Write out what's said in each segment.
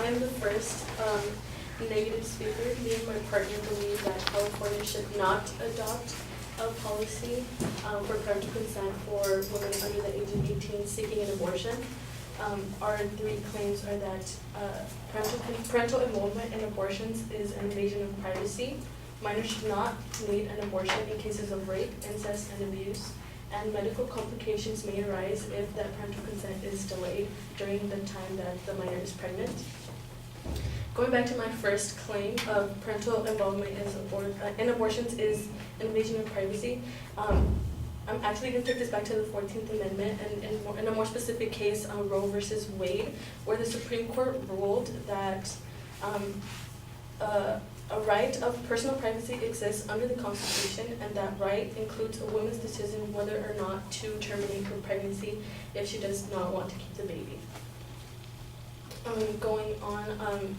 I'm the first negative speaker. Me and my partner believe that California should not adopt a policy for parental consent for women under the age of 18 seeking an abortion. Our three claims are that parental involvement in abortions is an invasion of privacy. Minors should not need an abortion in cases of rape, incest, and abuse. And medical complications may arise if that parental consent is delayed during the time that the minor is pregnant. Going back to my first claim of parental involvement in abortions is an invasion of privacy. I'm actually going to take this back to the 14th Amendment and in a more specific case, Roe versus Wade, where the Supreme Court ruled that a right of personal privacy exists under the Constitution, and that right includes a woman's decision whether or not to terminate her pregnancy if she does not want to keep the baby. Going on,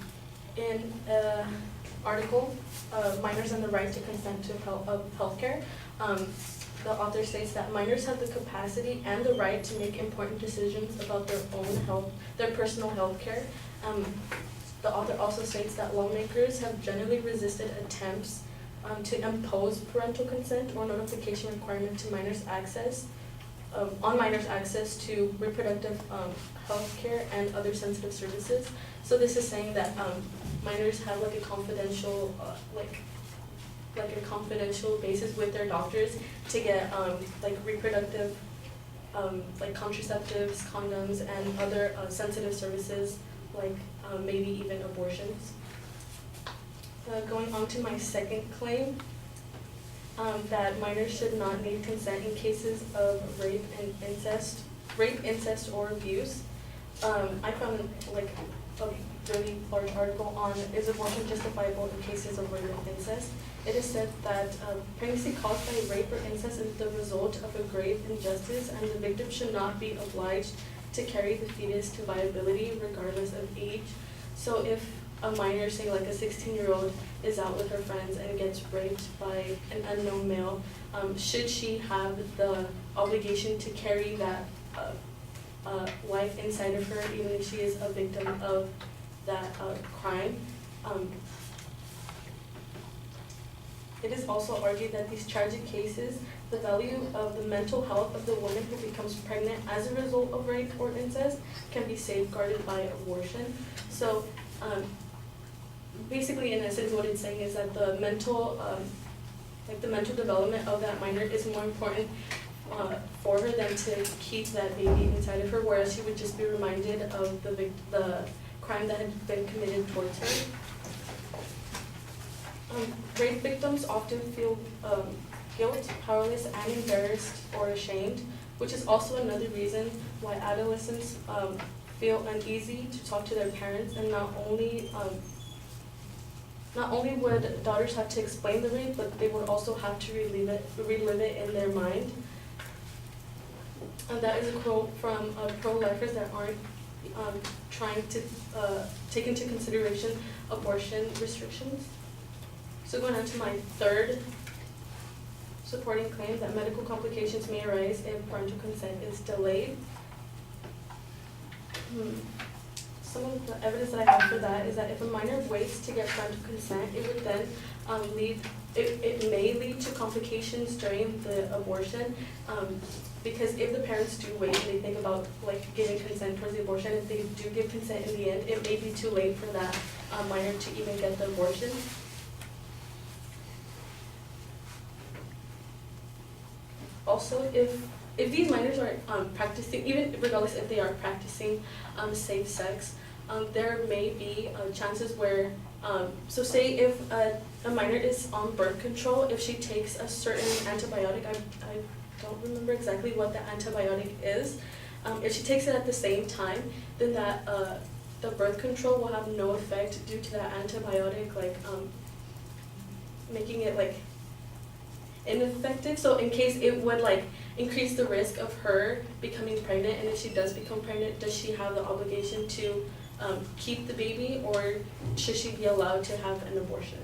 in an article, Minors and the Right to Consent to Healthcare, the author states that minors have the capacity and the right to make important decisions about their own health, their personal health care. The author also states that lawmakers have generally resisted attempts to impose parental consent or notification requirement to minors' access, to reproductive health care and other sensitive services. So this is saying that minors have like a confidential, like a confidential basis with their doctors to get like reproductive, like contraceptives, condoms, and other sensitive services, like maybe even abortions. Going on to my second claim, that minors should not need consent in cases of rape, incest, or abuse. I found like a really large article on is abortion justifiable in cases of rape and incest. It is said that pregnancy caused by rape or incest is the result of a grave injustice, and the victim should not be obliged to carry the fetus to viability regardless of age. So if a minor, say like a 16-year-old, is out with her friends and gets raped by an unknown male, should she have the obligation to carry that life inside of her even if she is a victim of that crime? It is also argued that these tragic cases, the value of the mental health of the woman who becomes pregnant as a result of rape or incest can be safeguarded by abortion. So basically, in essence, what it's saying is that the mental development of that minor is more important for her than to keep that baby inside of her, whereas she would just be reminded of the crime that had been committed towards her. Rape victims often feel guilt, powerless, and embarrassed or ashamed, which is also another reason why adolescents feel uneasy to talk to their parents. And not only would daughters have to explain the rape, but they would also have to relive it in their mind. And that is a quote from pro-lifers that aren't trying to take into consideration abortion restrictions. So going on to my third supporting claim, that medical complications may arise if parental consent is delayed. Some of the evidence that I have for that is that if a minor waits to get parental consent, it would then it may lead to complications during the abortion, because if the parents do wait and they think about like giving consent towards the abortion, if they do give consent in the end, it may be too late for that minor to even get the abortion. Also, if these minors are practicing, even regardless if they are practicing safe sex, there may be chances where, so say if a minor is on birth control, if she takes a certain antibiotic, I don't remember exactly what the antibiotic is, if she takes it at the same time, then that the birth control will have no effect due to that antibiotic, like making it like ineffective. So in case it would like increase the risk of her becoming pregnant, and if she does become pregnant, does she have the obligation to keep the baby, or should she be allowed to have an abortion?